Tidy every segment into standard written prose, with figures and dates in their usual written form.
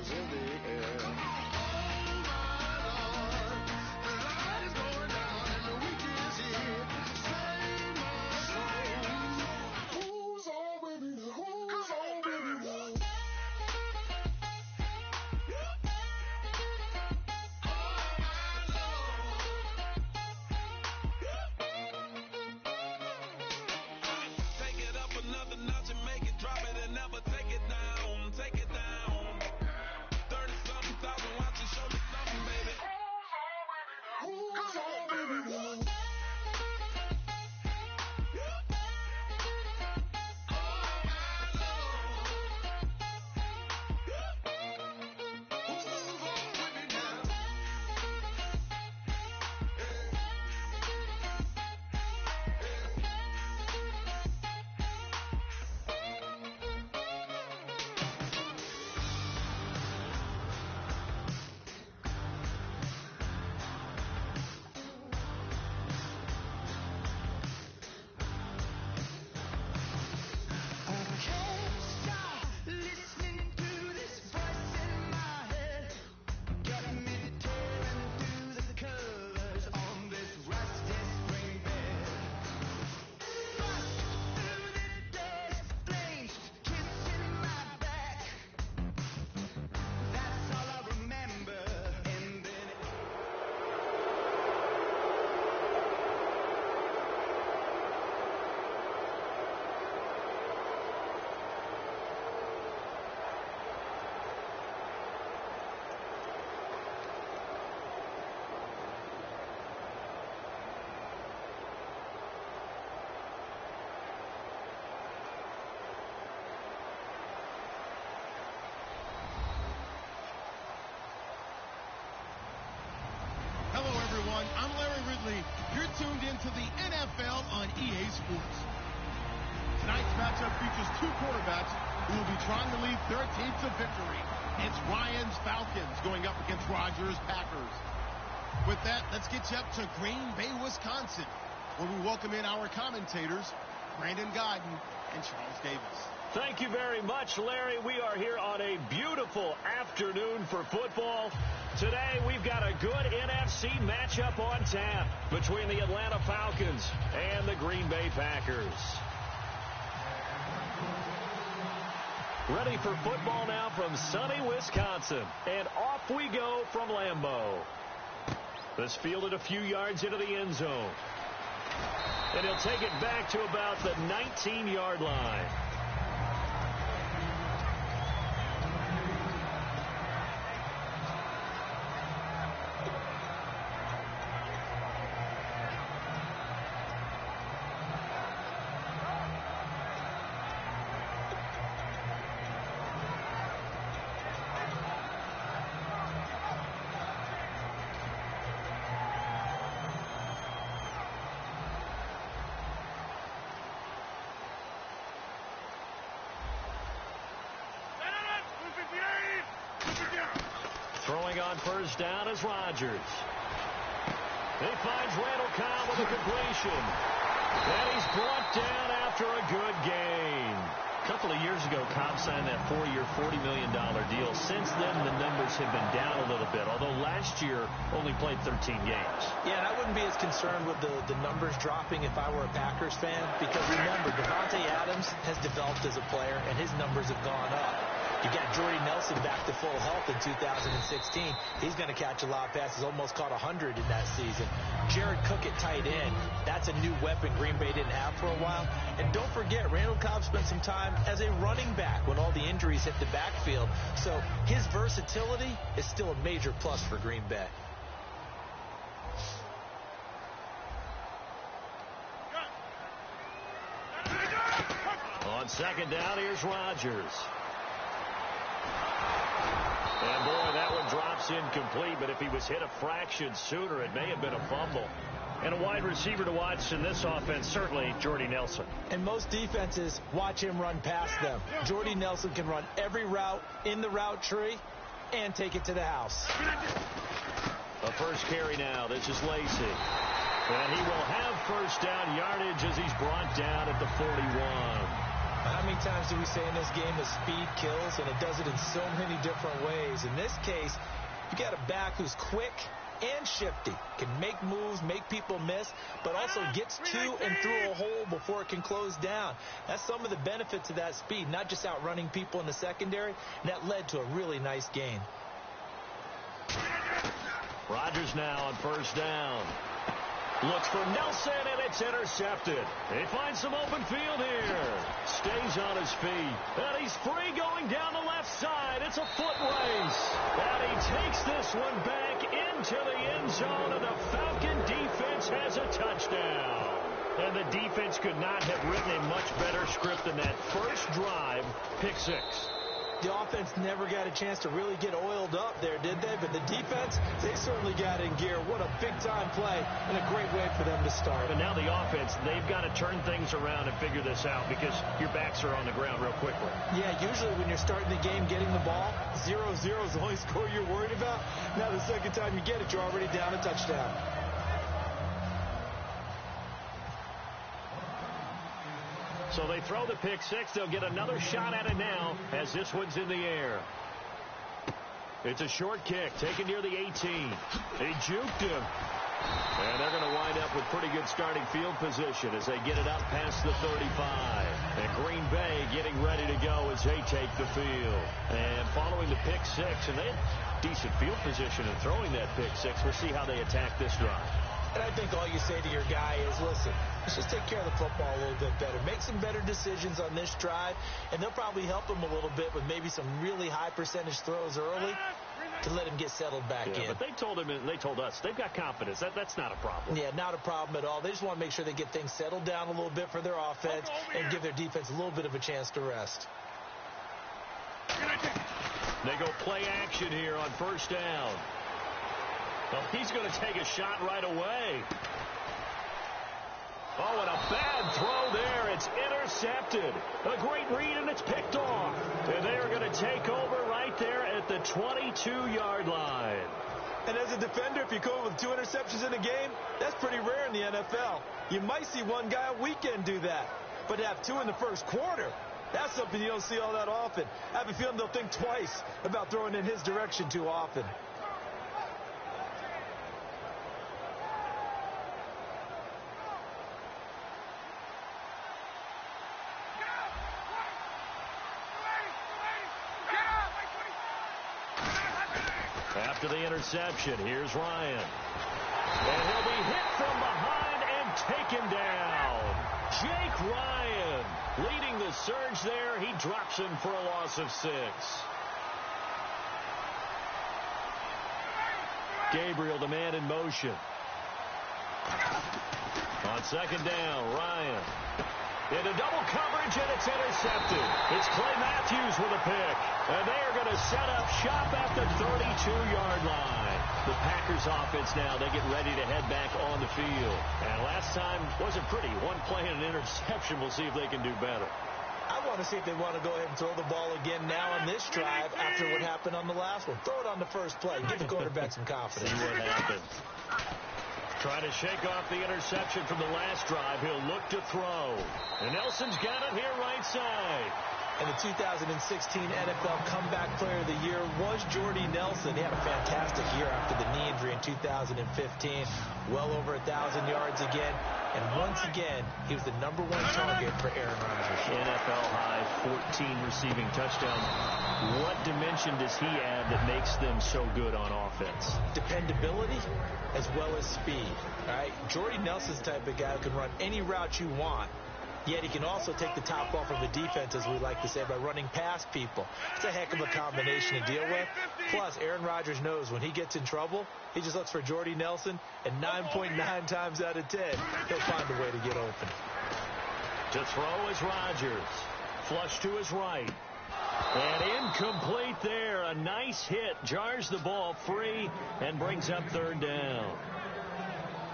is in the air. Oh my Lord, the light is going down and the week is here. Save my soul. Who's on with me now? Who's on with me now? Hello, everyone. I'm Larry Ridley. You're tuned into the NFL on EA Sports. Tonight's matchup features two quarterbacks who will be trying to lead their teams to victory. It's Ryan's Falcons going up against Rogers' Packers. With that, let's get you up to Green Bay, Wisconsin, where we welcome in our commentators, Brandon Godden and Charles Davis. Thank you very much, Larry. We are here on a beautiful afternoon for football. Today, we've got a good NFC matchup on tap between the Atlanta Falcons and the Green Bay Packers. Ready for football now from sunny Wisconsin. And off we go from Lambeau. This fielded a few yards into the end zone. And he'll take it back to about the 19-yard line. Throwing on first down is Rodgers. He finds Randall Cobb with a completion. And he's brought down after a good game. A couple of years ago, Cobb signed that 4-year, $40 million deal. Since then, the numbers have been down a little bit, although last year only played 13 games. Yeah, and I wouldn't be as concerned with the numbers dropping if I were a Packers fan, because remember, Devontae Adams has developed as a player, and his numbers have gone up. You got Jordy Nelson back to full health in 2016. He's going to catch a lot of passes, almost caught 100 in that season. Jared Cook at tight end. That's a new weapon Green Bay didn't have for a while. And don't forget, Randall Cobb spent some time as a running back when all the injuries hit the backfield. So his versatility is still a major plus for Green Bay. On second down, here's Rodgers. And boy, that one drops incomplete, but if he was hit a fraction sooner, it may have been a fumble. And a wide receiver to watch in this offense, certainly Jordy Nelson. And most defenses watch him run past them. Jordy Nelson can run every route in the route tree and take it to the house. A first carry now. This is Lacy. And he will have first down yardage as he's brought down at the 41. How many times do we say in this game that speed kills, and it does it in so many different ways? In this case, you got a back who's quick and shifty, can make moves, make people miss, but also gets to and through a hole before it can close down. That's some of the benefits of that speed, not just outrunning people in the secondary, and that led to a really nice gain. Rodgers now on first down. Looks for Nelson, and it's intercepted. He finds some open field here. Stays on his feet. And he's free going down the left side. It's a foot race. And he takes this one back into the end zone, and the Falcon defense has a touchdown. And the defense could not have written a much better script than that first drive, pick six. The offense never got a chance to really get oiled up there, did they? But the defense, they certainly got in gear. What a big-time play and a great way for them to start. But now the offense, they've got to turn things around and figure this out because your backs are on the ground real quickly. Yeah, usually when you're starting the game getting the ball, 0-0 is the only score you're worried about. Now the second time you get it, you're already down a touchdown. So they throw the pick six. They'll get another shot at it now as this one's in the air. It's a short kick taken near the 18. He juked him. And they're going to wind up with pretty good starting field position as they get it up past the 35. And Green Bay getting ready to go as they take the field. And following the pick six, and they had decent field position in throwing that pick six. We'll see how they attack this drive. And I think all you say to your guy is, listen, let's just take care of the football a little bit better. Make some better decisions on this drive, and they'll probably help him a little bit with maybe some really high percentage throws early to let him get settled back in. But they told him, and they told us, they've got confidence. That's not a problem. Yeah, not a problem at all. They just want to make sure they get things settled down a little bit for their offense and give their defense a little bit of a chance to rest. They go play action here on first down. Well, he's going to take a shot right away. Oh, and a bad throw there. It's intercepted. A great read, and it's picked off. And they are going to take over right there at the 22-yard line. And as a defender, if you go with 2 interceptions in a game, that's pretty rare in the NFL. You might see one guy a weekend do that. But to have 2 in the first quarter, that's something you don't see all that often. I have a feeling they'll think twice about throwing in his direction too often. After the interception, here's Ryan. And he'll be hit from behind and taken down. Jake Ryan leading the surge there. He drops him for a loss of 6. Gabriel, the man in motion. On second down, Ryan. Into double coverage, and it's intercepted. It's Clay Matthews with a pick. And they are going to set up shop at the 32-yard line. The Packers offense now, they get ready to head back on the field. And last time wasn't pretty. One play and an interception. We'll see if they can do better. I want to see if they want to go ahead and throw the ball again now on this drive after what happened on the last one. Throw it on the first play. Give the quarterback some confidence. See what happens. Trying to shake off the interception from the last drive. He'll look to throw. And Nelson's got it here right side. And the 2016 NFL Comeback Player of the Year was Jordy Nelson. He had a fantastic year after the knee injury in 2015. Well over 1,000 yards again. And once again, he was the #1 target for Aaron Rodgers. NFL high, 14 receiving touchdowns. What dimension does he add that makes them so good on offense? Dependability as well as speed. All right, Jordy Nelson's the type of guy who can run any route you want, yet he can also take the top off of a defense, as we like to say, by running past people. It's a heck of a combination to deal with. Plus, Aaron Rodgers knows when he gets in trouble, he just looks for Jordy Nelson, and 9.9 times out of 10, he'll find a way to get open. To throw is Rodgers. Flush to his right. And incomplete there. A nice hit. Jars the ball free and brings up third down.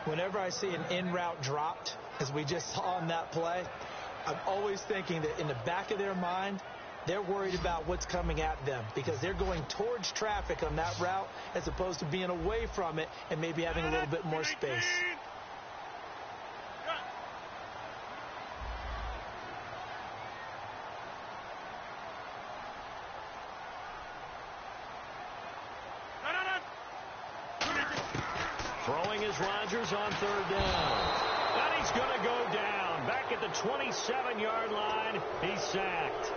Whenever I see an in-route dropped, as we just saw on that play, I'm always thinking that in the back of their mind, they're worried about what's coming at them because they're going towards traffic on that route as opposed to being away from it and maybe having a little bit more space. throwing is Rodgers on third down. And he's going to go down. Back at the 27-yard line, he's sacked.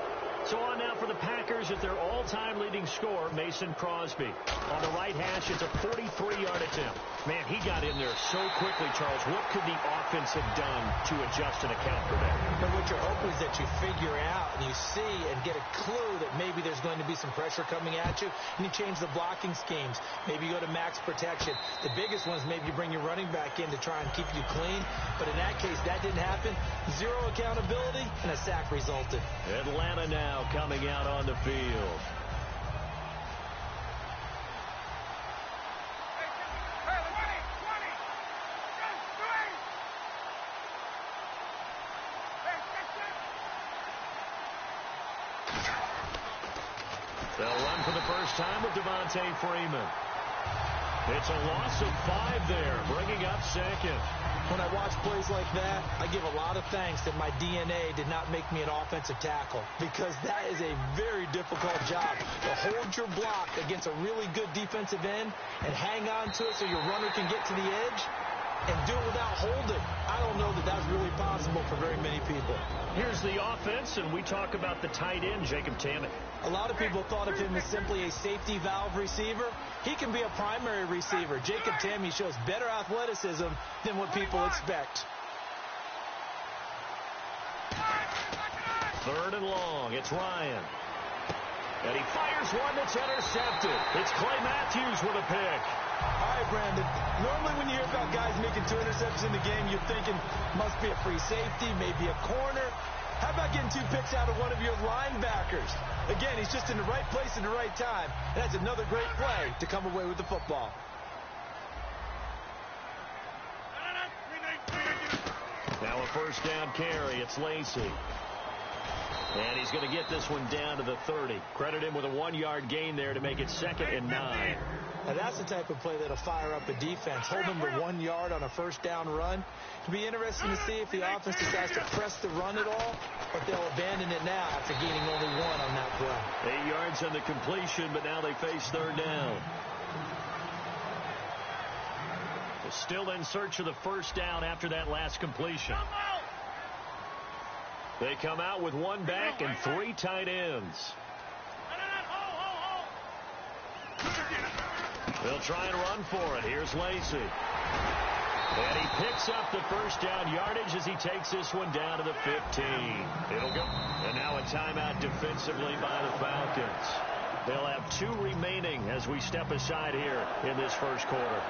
So on now for the Packers at their all-time leading scorer, Mason Crosby. On the right hash, it's a 43-yard attempt. Man, he got in there so quickly, Charles. What could the offense have done to adjust and account for that? But what you're hoping is that you figure out and you see and get a clue that maybe there's going to be some pressure coming at you, and you change the blocking schemes. Maybe you go to max protection. The biggest one is maybe you bring your running back in to try and keep you clean. But in that case, that didn't happen. Zero accountability, and a sack resulted. Atlanta now coming out on the field. They'll run for the first time with Devontae Freeman. It's a loss of 5 there, bringing up second. When I watch plays like that, I give a lot of thanks that my DNA did not make me an offensive tackle, because that is a very difficult job to hold your block against a really good defensive end and hang on to it so your runner can get to the edge and do it without holding. I don't know that that's really possible for very many people. Here's the offense, and we talk about the tight end, Jacob Tammett. A lot of people thought of him as simply a safety valve receiver. He can be a primary receiver. Jacob Tammett shows better athleticism than what people expect. Third and long. It's Ryan. And he fires one that's intercepted. It's Clay Matthews with a pick. All right, Brandon. Normally when you hear about guys making 2 interceptions in the game, you're thinking must be a free safety, maybe a corner. How about getting 2 picks out of one of your linebackers? Again, he's just in the right place at the right time. And that's another great play to come away with the football. Now a first down carry. It's Lacey. And he's going to get this one down to the 30. Credit him with a 1-yard gain there to make it 2nd and 9. Now that's the type of play that'll fire up a defense. Hold them to 1 yard on a first down run. It'll be interesting to see if the offense decides to press the run at all, or if they'll abandon it now after gaining only 1 on that play. 8 yards on the completion, but now they face third down. They're still in search of the first down after that last completion. They come out with 1 back and 3 tight ends. They'll try and run for it. Here's Lacey. And he picks up the first down yardage as he takes this one down to the 15. It'll go. And now a timeout defensively by the Falcons. They'll have 2 remaining as we step aside here in this first quarter.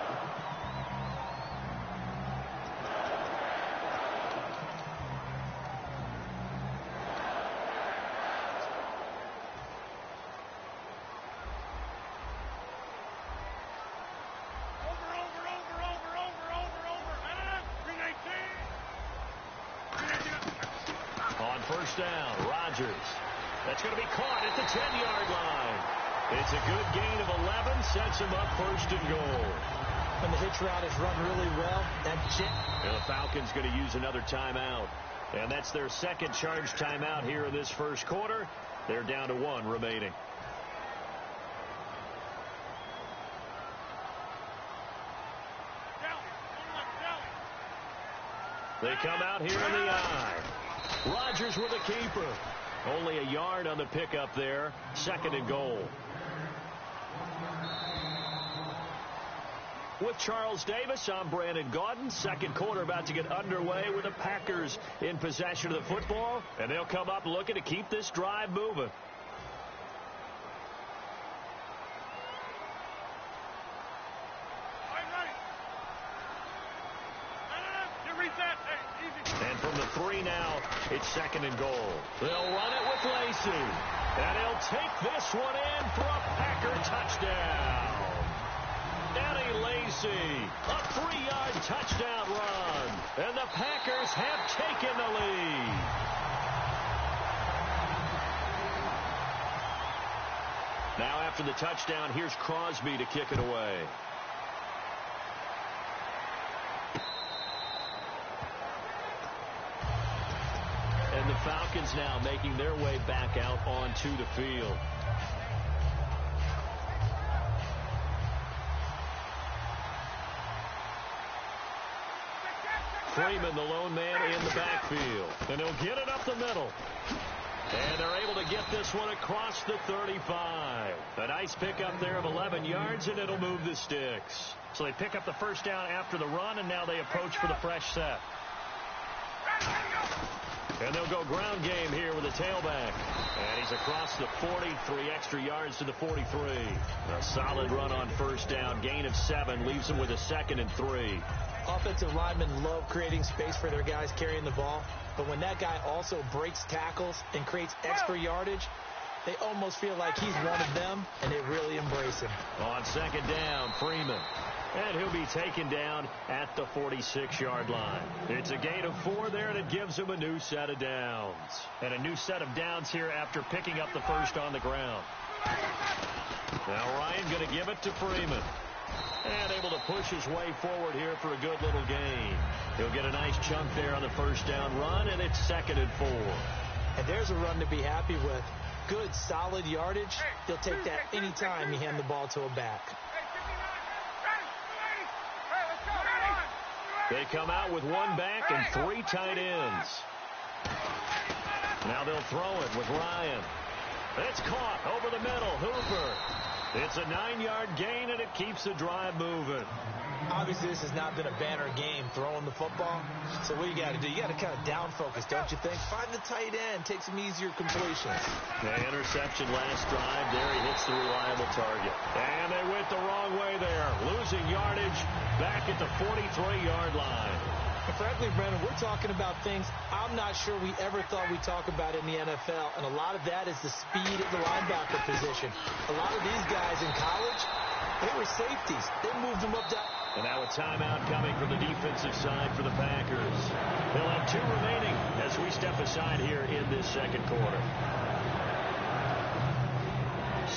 First down, Rodgers. That's going to be caught at the 10-yard line. It's a good gain of 11, sets him up first and goal. When the hitch route is run really well, and the Falcons going to use another timeout. And that's their second charge timeout here in this first quarter. They're down to 1 remaining. They come out here in the eye. Rodgers with a keeper. Only a yard on the pickup there. 2nd and goal. With Charles Davis, I'm Brandon Gaudin. Second quarter about to get underway with the Packers in possession of the football. And they'll come up looking to keep this drive moving. And from the 3 now, it's 2nd and goal. They'll run it with Lacey. And he'll take this one in for a Packer touchdown. Eddie Lacey, a 3-yard touchdown run. And the Packers have taken the lead. Now after the touchdown, here's Crosby to kick it away. And the Falcons now making their way back out onto the field. Freeman, the lone man in the backfield. And he'll get it up the middle. And they're able to get this one across the 35. A nice pickup there of 11 yards, and it'll move the sticks. So they pick up the first down after the run, and now they approach for the fresh set. And they'll go ground game here with a tailback. And he's across the 40, 3 extra yards to the 43. A solid run on first down. Gain of 7 leaves them with a 2nd and 3. Offensive linemen love creating space for their guys carrying the ball. But when that guy also breaks tackles and creates extra yardage, they almost feel like he's one of them, and they really embrace him. On second down, Freeman. And he'll be taken down at the 46-yard line. It's a gain of 4 there, and it gives him a new set of downs. And a new set of downs here after picking up the first on the ground. Now Ryan going to give it to Freeman. And able to push his way forward here for a good little gain. He'll get a nice chunk there on the first down run, and it's 2nd and 4. And there's a run to be happy with. Good, solid yardage. He'll take that any time you hand the ball to a back. They come out with 1 back and 3 tight ends. Now they'll throw it with Ryan. It's caught over the middle. Hooper. It's a 9-yard gain, and it keeps the drive moving. Obviously, this has not been a banner game throwing the football. So what you got to do, you got to kind of down focus, don't you think? Find the tight end, take some easier completions. The interception last drive. There he hits the reliable target. And they went the wrong way there. Losing yardage back at the 43-yard line. And frankly, Brendan, we're talking about things I'm not sure we ever thought we'd talk about in the NFL. And a lot of that is the speed at the linebacker position. A lot of these guys in college, they were safeties. They moved them up down. And now a timeout coming from the defensive side for the Packers. They'll have 2 remaining as we step aside here in this second quarter.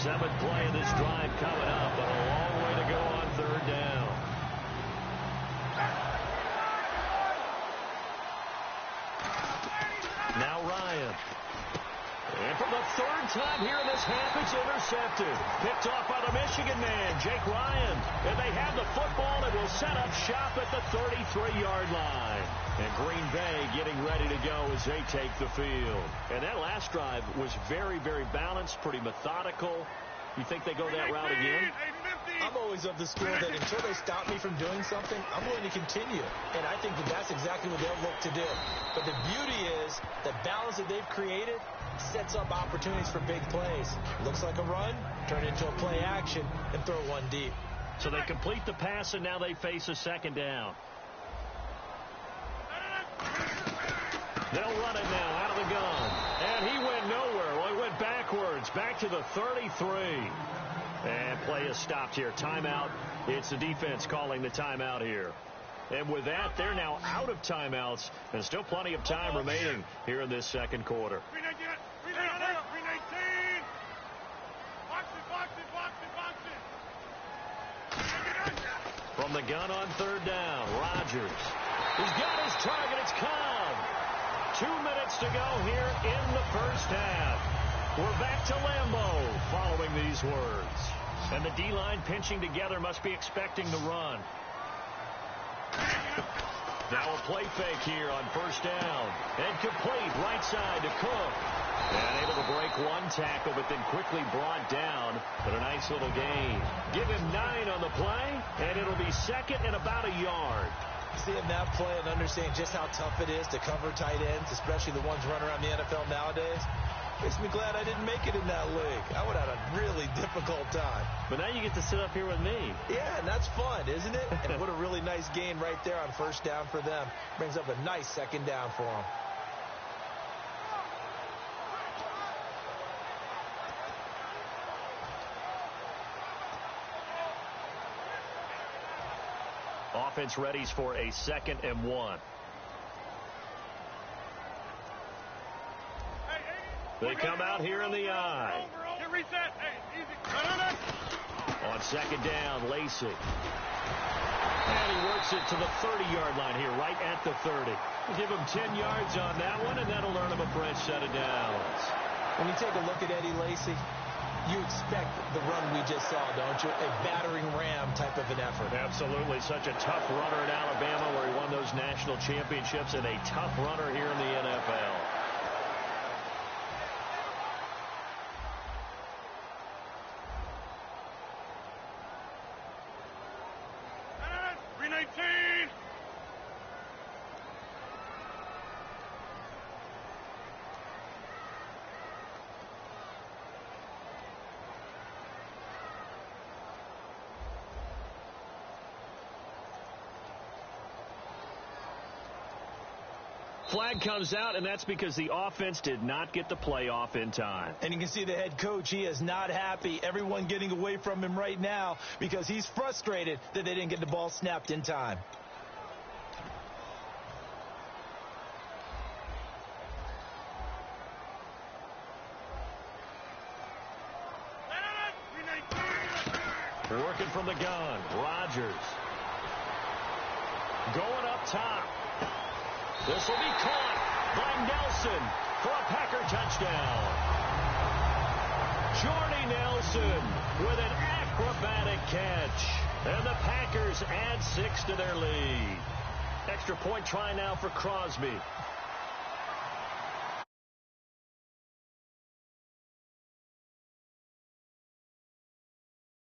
7th play of this drive coming up, but a long way to go on third down. Now Ryan. And for the 3rd time here in this half, it's intercepted. Picked off by the Michigan man, Jake Ryan. And they have the football and will set up shop at the 33-yard line. And Green Bay getting ready to go as they take the field. And that last drive was very, very balanced, pretty methodical. You think they go that route again? I'm always of the school that until they stop me from doing something, I'm going to continue. And I think that that's exactly what they'll look to do. But the beauty is the balance that they've created sets up opportunities for big plays. Looks like a run, turn it into a play action, and throw one deep. So they complete the pass, and now they face a 2nd down. They'll run it now out of the gun. And he went nowhere. Well, he went backwards, back to the 33. And play is stopped here. Timeout. It's the defense calling the timeout here. And with that, they're now out of timeouts. And still plenty of time remaining here in this second quarter. From the gun on third down, Rodgers. He's got his target. It's Cobb. 2 minutes to go here in the first half. We're back to Lambeau following these words. And the D-line pinching together must be expecting the run. Now a play fake here on first down. And complete right side to Cook. And able to break 1 tackle, but then quickly brought down. But a nice little gain. Give him 9 on the play, and it'll be 2nd and about a yard. Seeing that play and understanding just how tough it is to cover tight ends, especially the ones running around the NFL nowadays, makes me glad I didn't make it in that league. I would have had a really difficult time. But now you get to sit up here with me. Yeah, and that's fun, isn't it? And what a really nice gain right there on first down for them. Brings up a nice 2nd down for them. Offense readies for a 2nd and 1. They come out here in the I. On 2nd down, Lacey. And he works it to the 30-yard line here, right at the 30. We'll give him 10 yards on that one, and that'll earn him a fresh set of downs. When you take a look at Eddie Lacy, you expect the run we just saw, don't you? A battering ram type of an effort. Absolutely. Such a tough runner at Alabama where he won those national championships, and a tough runner here in the NFL. Flag comes out, and that's because the offense did not get the play off in time. And you can see the head coach, he is not happy. Everyone getting away from him right now because he's frustrated that they didn't get the ball snapped in time. Working from the gun, Rodgers. Going up top. This will be caught by Nelson for a Packer touchdown. Jordy Nelson with an acrobatic catch. And the Packers add 6 to their lead. Extra point try now for Crosby.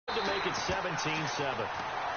To make it 17-7.